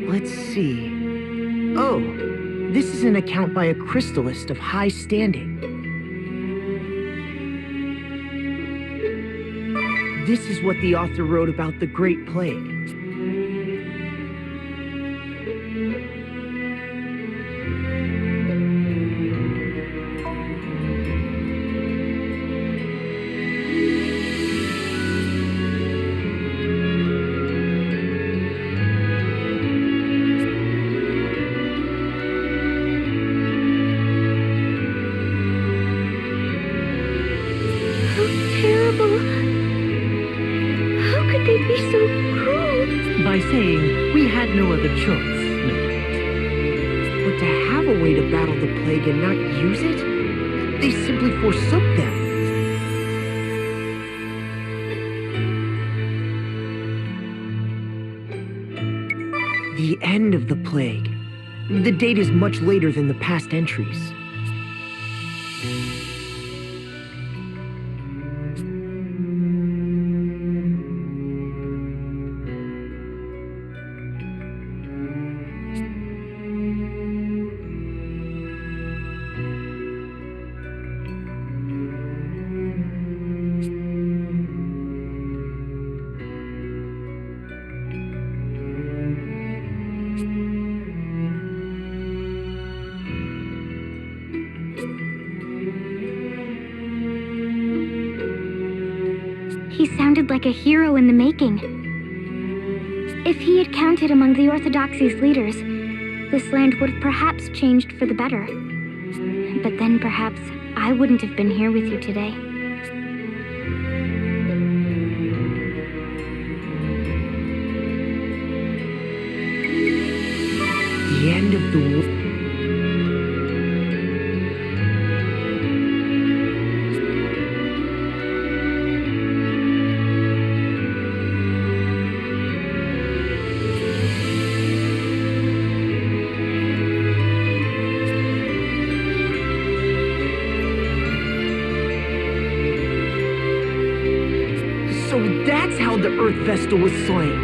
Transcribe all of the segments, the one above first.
Let's see. Oh, this is an account by a crystallist of high standing. This is what the author wrote about the Great Plague. By saying, we had no other choice, no doubt. But to have a way to battle the plague and not use it, they simply forsook them. The end of the plague. The date is much later than the past entries. He sounded like a hero in the making. If he had counted among the Orthodoxy's leaders, this land would have perhaps changed for the better. But then perhaps I wouldn't have been here with you today. The end of the war. So that's how the Earth Vestal was slain.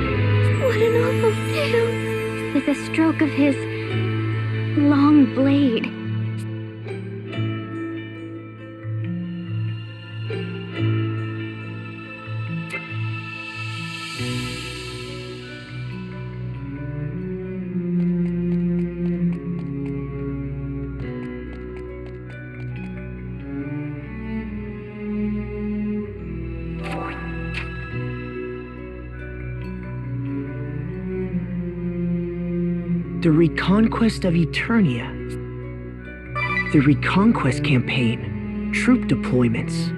What an awful tale! With a stroke of his long blade. The Reconquest of Eternia. The Reconquest Campaign. Troop deployments.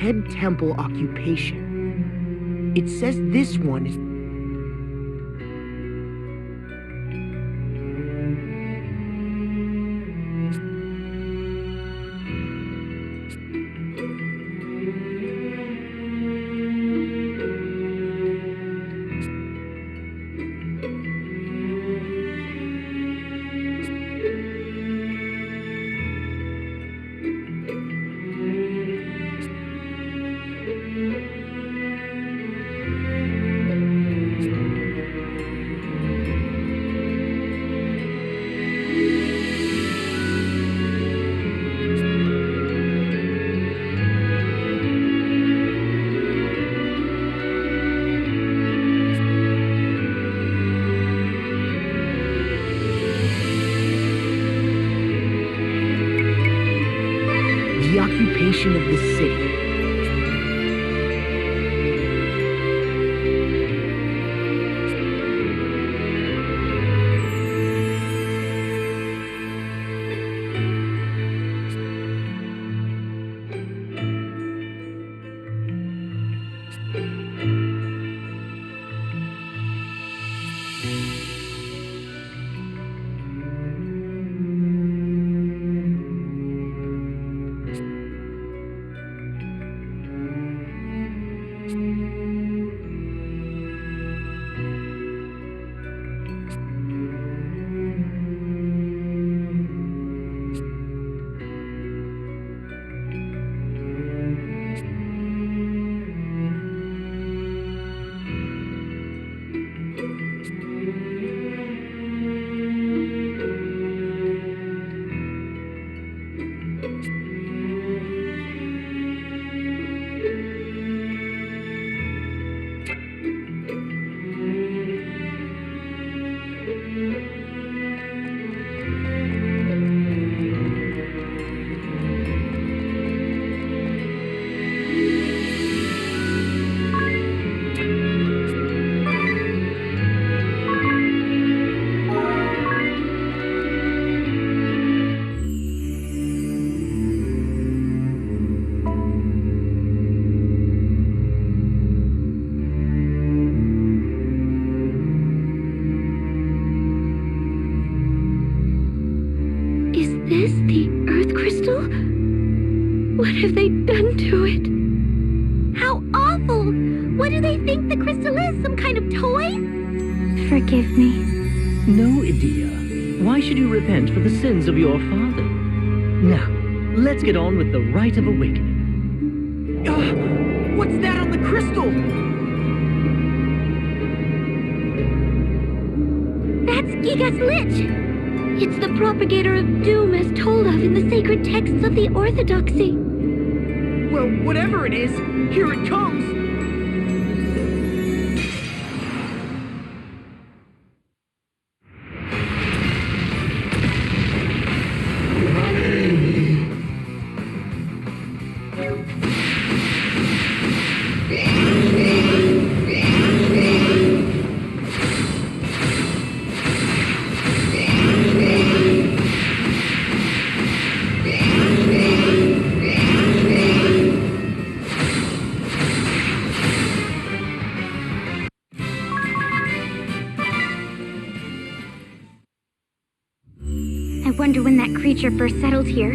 head temple occupation. It says this one is... the occupation of the city. Is the Earth Crystal? What have they done to it? How awful! What do they think the crystal is? Some kind of toy? Forgive me. No, Idia. Why should you repent for the sins of your father? Now, let's get on with the rite of awakening. What's that on the crystal? That's Giga's Lich! It's the propagator of doom as told of in the sacred texts of the Orthodoxy. Well, whatever it is, here it comes. I wonder when that creature first settled here.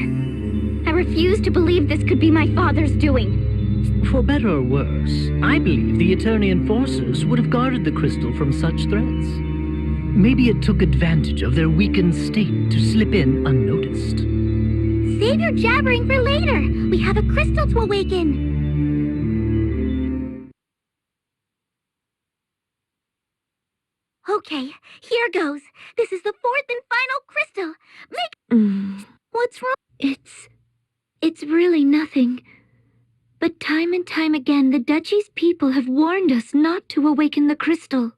I refuse to believe this could be my father's doing. For better or worse, I believe the Eternian forces would have guarded the crystal from such threats. Maybe it took advantage of their weakened state to slip in unnoticed. Save your jabbering for later! We have a crystal to awaken! Okay, here goes. This is the fourth and final crystal. What's wrong? It's really nothing. But time and time again, the Duchy's people have warned us not to awaken the crystal.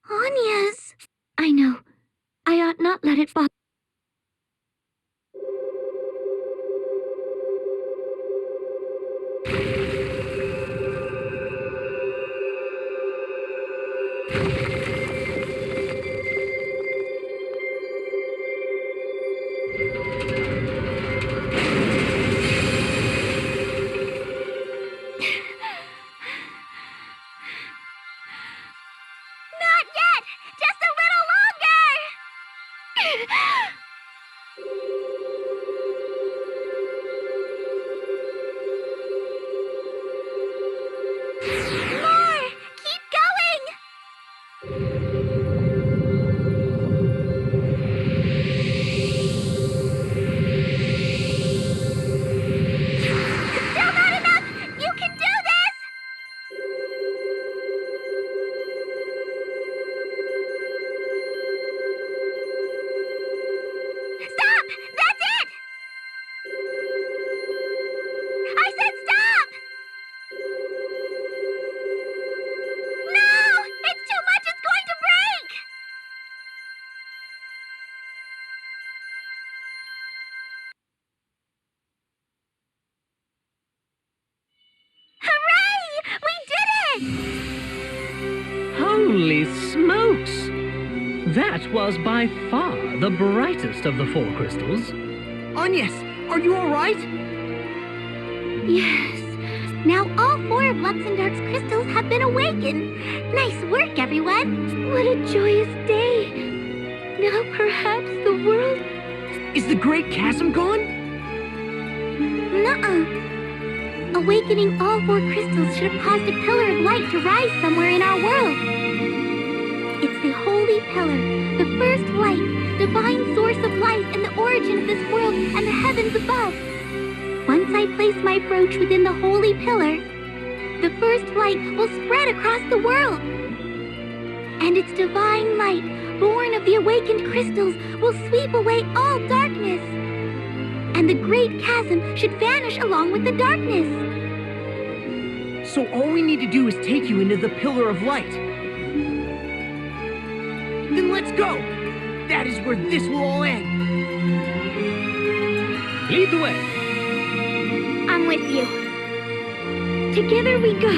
Anya's. I know. I ought not let it bother. it! Holy smokes! That was by far the brightest of the 4 crystals. Agnes, are you alright? Yes. Now all 4 of Luxembourg's crystals have been awakened. Nice work, everyone. What a joyous day. Now perhaps the world... Is the Great Chasm gone? Nuh-uh. Awakening all 4 crystals should have caused a pillar of light to rise somewhere in our world. It's the Holy Pillar, the first light, divine source of light and the origin of this world and the heavens above. Once I place my brooch within the Holy Pillar, the first light will spread across the world. And its divine light, born of the awakened crystals, will sweep away all darkness. And the Great Chasm should vanish along with the darkness. So all we need to do is take you into the Pillar of Light. Then let's go! That is where this will all end. Lead the way. I'm with you. Together we go.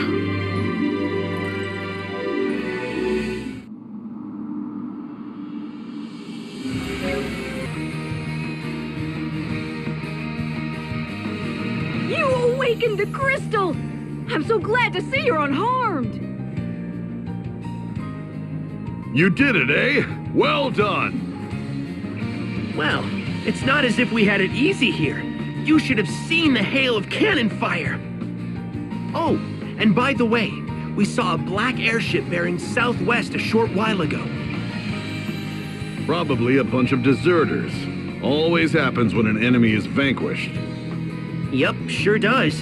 You awakened the crystal! I'm so glad to see you're unharmed! You did it, eh? Well done! Well, it's not as if we had it easy here. You should have seen the hail of cannon fire. Oh, and by the way, we saw a black airship bearing southwest a short while ago. Probably a bunch of deserters. Always happens when an enemy is vanquished. Yup, sure does.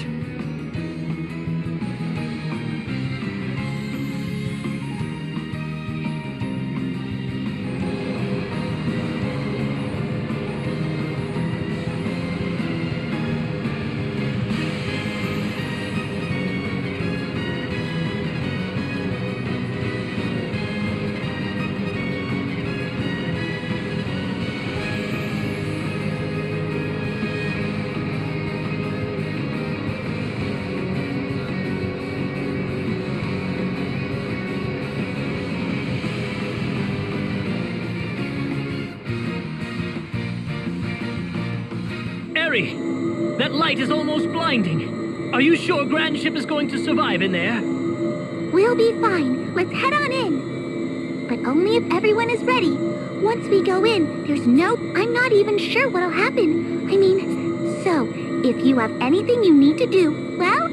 That light is almost blinding. Are you sure Grand Ship is going to survive in there? We'll be fine. Let's head on in. But only if everyone is ready. Once we go in, there's no... I'm not even sure what'll happen. I mean, so, if you have anything you need to do, well...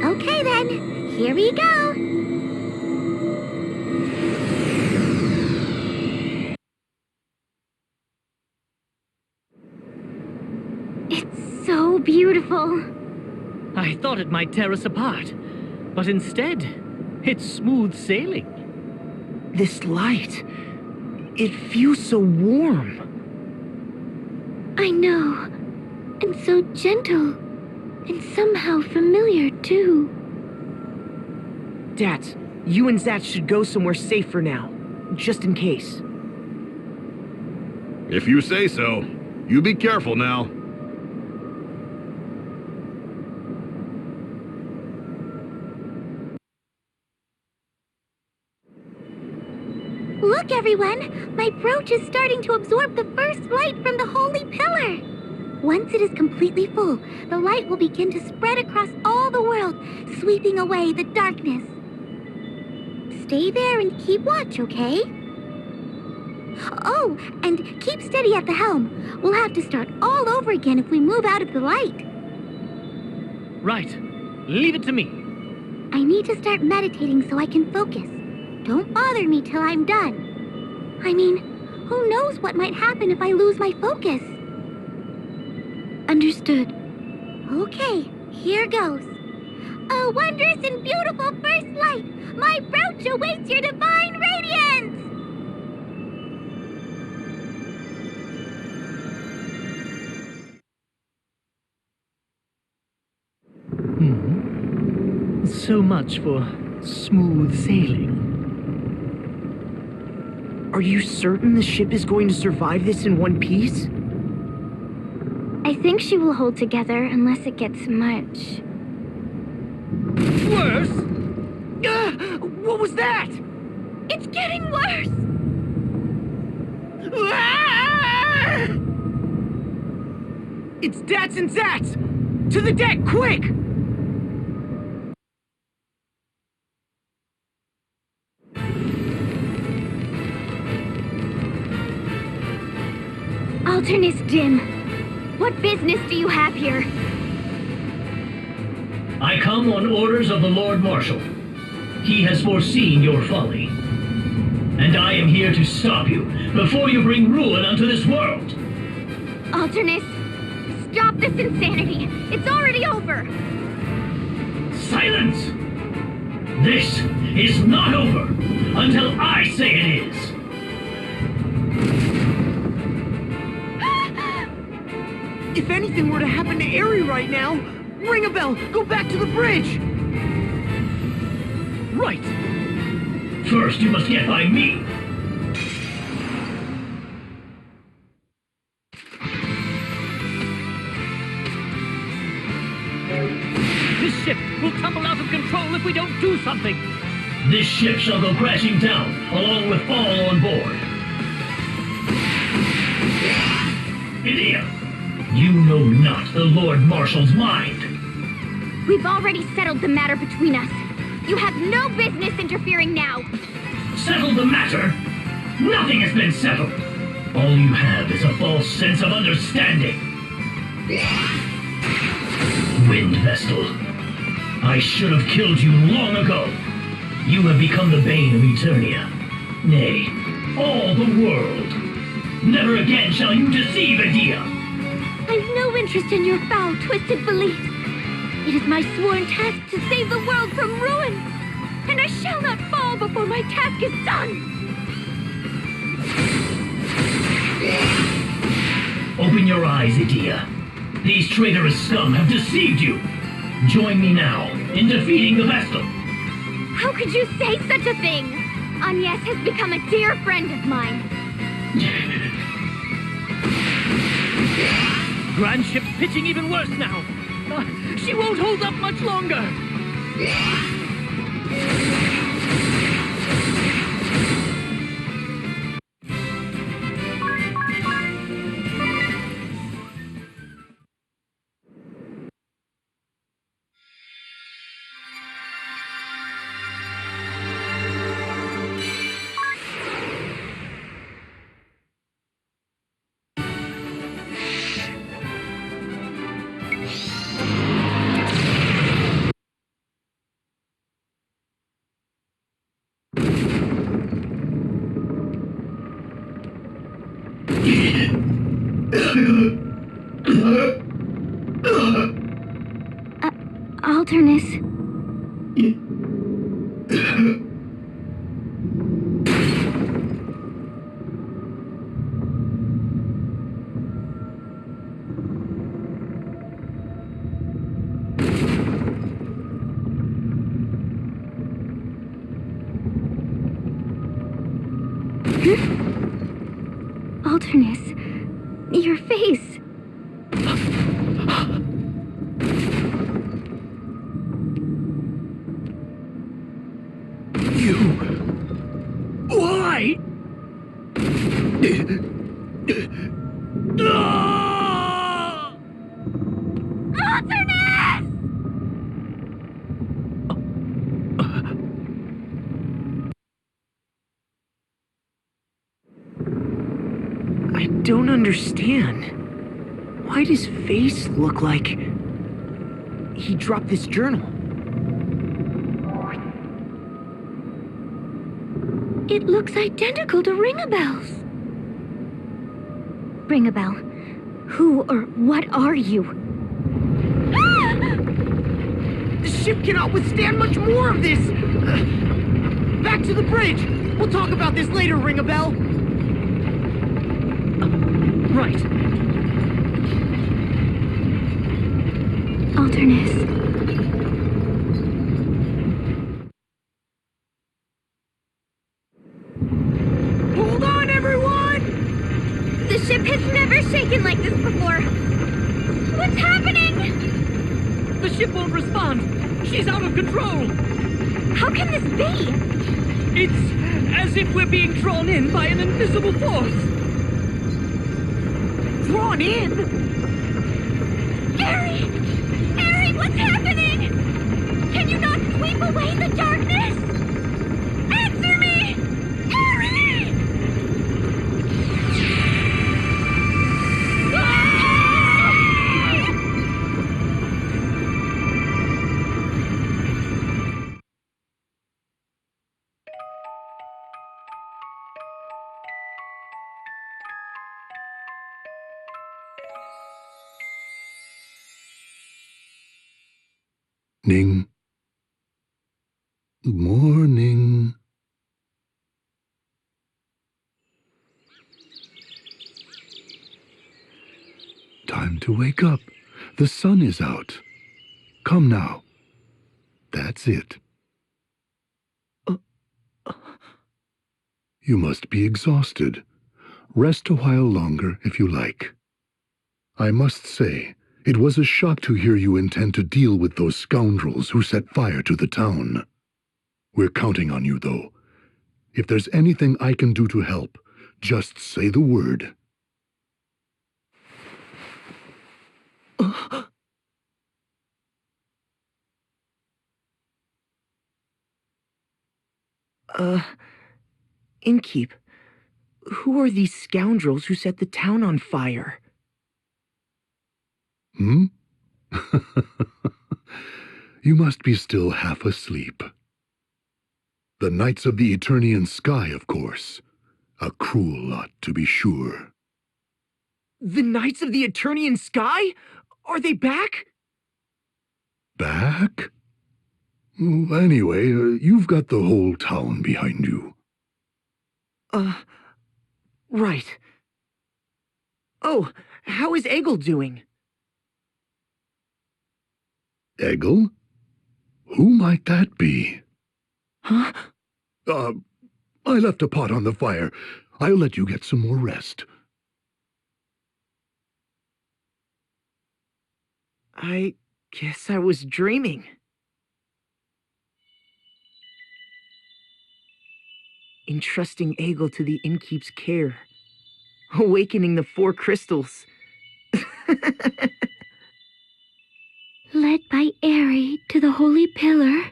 Okay then, here we go. It's so beautiful. I thought it might tear us apart, but instead, it's smooth sailing. This light, it feels so warm. I know. And so gentle. And somehow familiar, too. Dat, you and Zach should go somewhere safe for now, just in case. If you say so. You be careful now. Look, everyone! My brooch is starting to absorb the first light from the Holy Pillar. Once it is completely full, the light will begin to spread across all the world, sweeping away the darkness. Stay there and keep watch, okay? Oh, and keep steady at the helm. We'll have to start all over again if we move out of the light. Right. Leave it to me. I need to start meditating so I can focus. Don't bother me till I'm done. I mean, who knows what might happen if I lose my focus? Understood. Okay, here goes. A wondrous and beautiful first light! My brooch awaits your divine radiance! So much for smooth sailing. Are you certain the ship is going to survive this in one piece? I think she will hold together unless it gets much. Worse? What was that? It's getting worse! Ah! It's Dats and Zats! To the deck, quick! Alternus Dim, what business do you have here? I come on orders of the Lord Marshal. He has foreseen your folly. And I am here to stop you before you bring ruin unto this world. Alternus, stop this insanity! It's already over! Silence! This is not over until I say it is. If anything were to happen to Aerie right now, ring a bell, go back to the bridge! Right! First, you must get by me. This ship will tumble out of control if we don't do something! This ship shall go crashing down, along with all on board. Idiot! You know not the Lord Marshal's mind. We've already settled the matter between us. You have no business interfering now! Settle the matter? Nothing has been settled. All you have is a false sense of understanding. Wind Vestal. I should have killed you long ago. You have become the bane of Eternia. Nay, all the world. Never again shall you deceive Edea. I've no interest in your foul, twisted beliefs. It is my sworn task to save the world from ruin, and I shall not fall before my task is done. Open your eyes, Edea. These traitorous scum have deceived you. Join me now in defeating the Vestal. How could you say such a thing? Agnes has become a dear friend of mine. Grand ship's pitching even worse now! She won't hold up much longer! Alternus. Alternus, your face. Why? Alternus! I don't understand. Why does Face look like he dropped this journal? It looks identical to Ring-a-Bell's. Ring-a-Bell, who or what are you? The ship cannot withstand much more of this! Back to the bridge! We'll talk about this later, Ring-a-Bell! Right. Alternus. ship won't respond. She's out of control. How can this be? It's as if we're being drawn in by an invisible force. Drawn in? Harry! Harry, what's happening? Can you not sweep away the darkness? Answer me! Harry! Morning. Morning. Time to wake up. The sun is out. Come now. That's it. You must be exhausted. Rest a while longer if you like. I must say, it was a shock to hear you intend to deal with those scoundrels who set fire to the town. We're counting on you, though. If there's anything I can do to help, just say the word. Innkeep, who are these scoundrels who set the town on fire? Hmm? You must be still half asleep. The Knights of the Eternian Sky, of course. A cruel lot, to be sure. The Knights of the Eternian Sky? Are they back? Back? Anyway, you've got the whole town behind you. Right. Oh, how is Egil doing? Egil? Who might that be? Huh? I left a pot on the fire. I'll let you get some more rest. I guess I was dreaming. Entrusting Egil to the innkeep's care. Awakening the 4 crystals. Led by Airy to the Holy Pillar.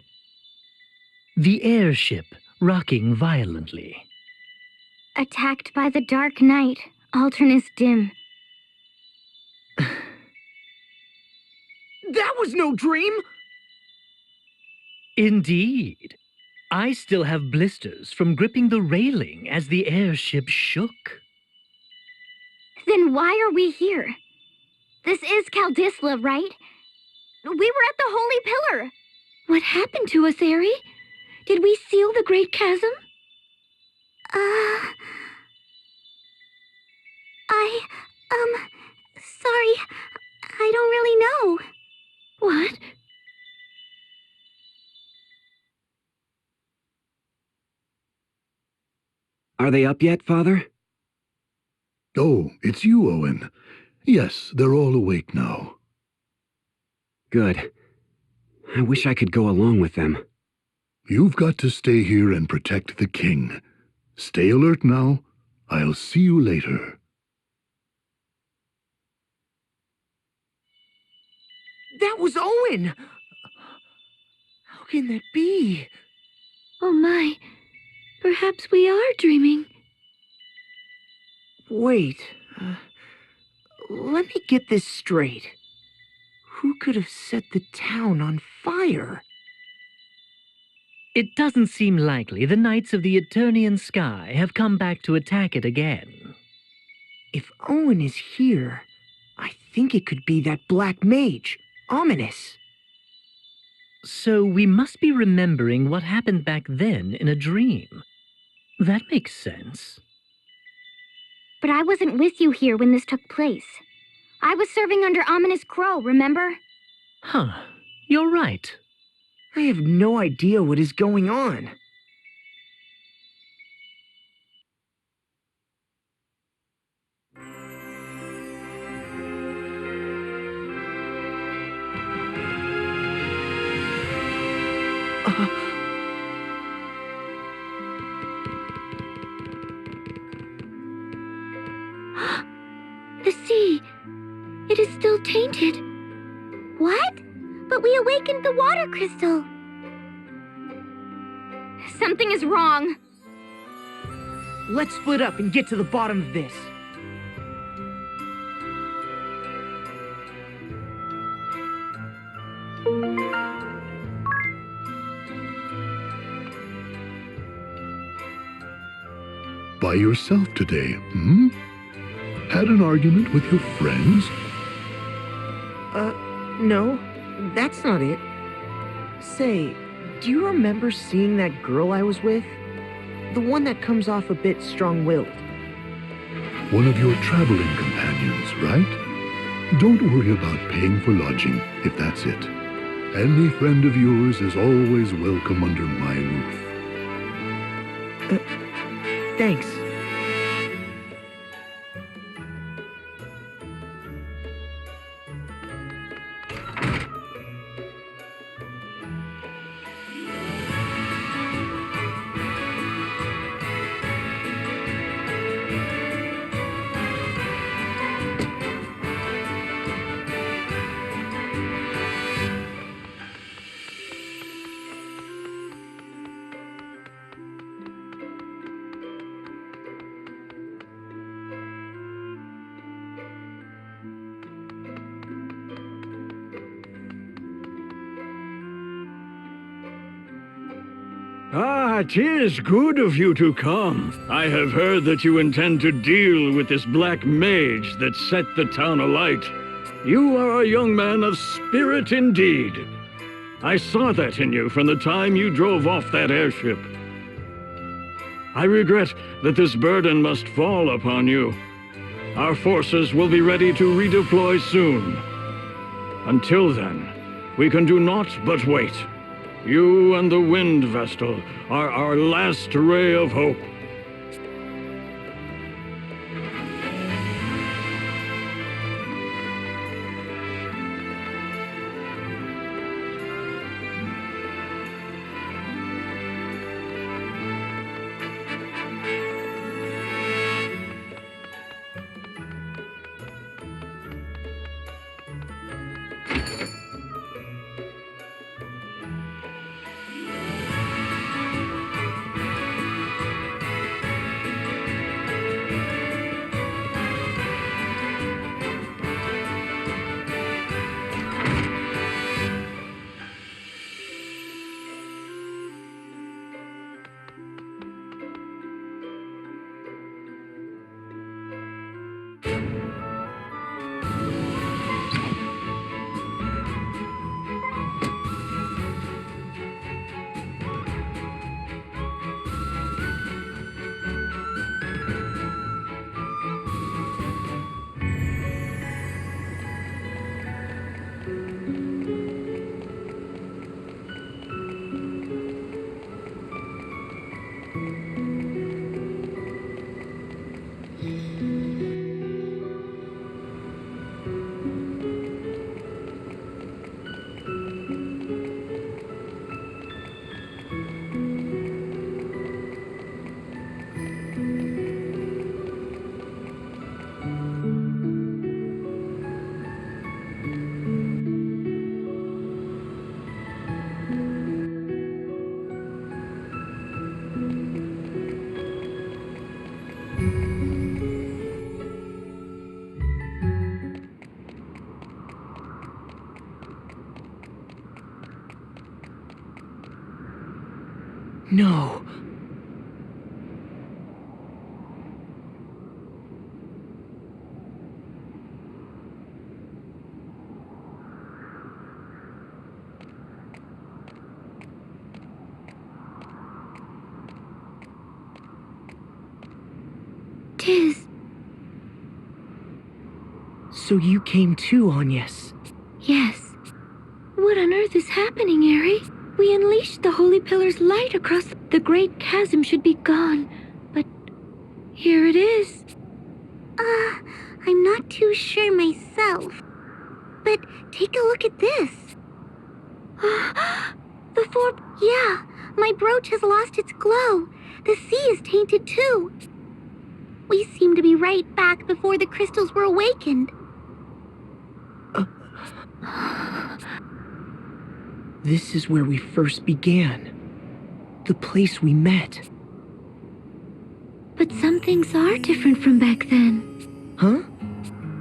The airship rocking violently. Attacked by the Dark Knight, Alternus dim. That was no dream! Indeed. I still have blisters from gripping the railing as the airship shook. Then why are we here? This is Caldisla, right? We were at the Holy Pillar. What happened to us, Airy? Did we seal the Great Chasm? Sorry. I don't really know. What? Are they up yet, Father? Oh, it's you, Owen. Yes, they're all awake now. Good. I wish I could go along with them. You've got to stay here and protect the king. Stay alert now. I'll see you later. That was Owen! How can that be? Oh my. Perhaps we are dreaming. Wait. Let me get this straight. Who could have set the town on fire? It doesn't seem likely the Knights of the Eternian Sky have come back to attack it again. If Owen is here, I think it could be that black mage, Ominous. So we must be remembering what happened back then in a dream. That makes sense. But I wasn't with you here when this took place. I was serving under Ominous Crow, remember? Huh. You're right. I have no idea what is going on. The sea. It is still tainted. What? But we awakened the water crystal. Something is wrong. Let's split up and get to the bottom of this. By yourself today, hmm? Had an argument with your friends? No, that's not it. Say, do you remember seeing that girl I was with? The one that comes off a bit strong-willed. One of your traveling companions, right? Don't worry about paying for lodging, if that's it. Any friend of yours is always welcome under my roof. Thanks. Ah, 'tis good of you to come. I have heard that you intend to deal with this black mage that set the town alight. You are a young man of spirit indeed. I saw that in you from the time you drove off that airship. I regret that this burden must fall upon you. Our forces will be ready to redeploy soon. Until then, we can do naught but wait. You and the Wind Vestal are our last ray of hope. No. Tis. So you came too, Agnes. Yes. What on earth is happening, Aerie? We unleashed the Holy Pillar's light across the great chasm should be gone, but here it is. I'm not too sure myself. But take a look at this. Yeah, my brooch has lost its glow. The sea is tainted too. We seem to be right back before the crystals were awakened. This is where we first began. The place we met. But some things are different from back then. Huh?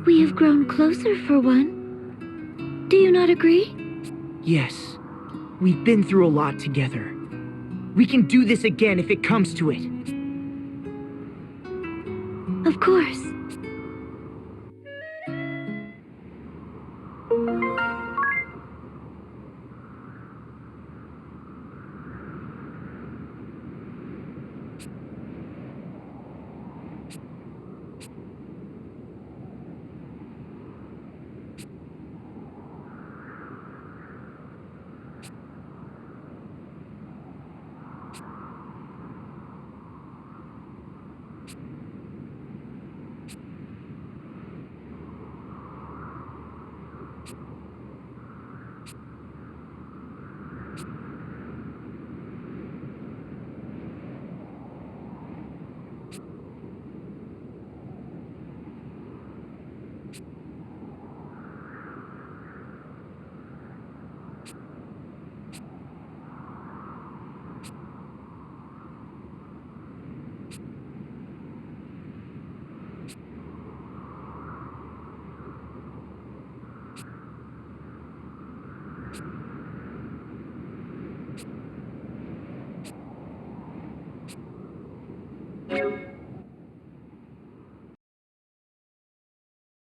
We have grown closer for one. Do you not agree? Yes. We've been through a lot together. We can do this again if it comes to it. Of course.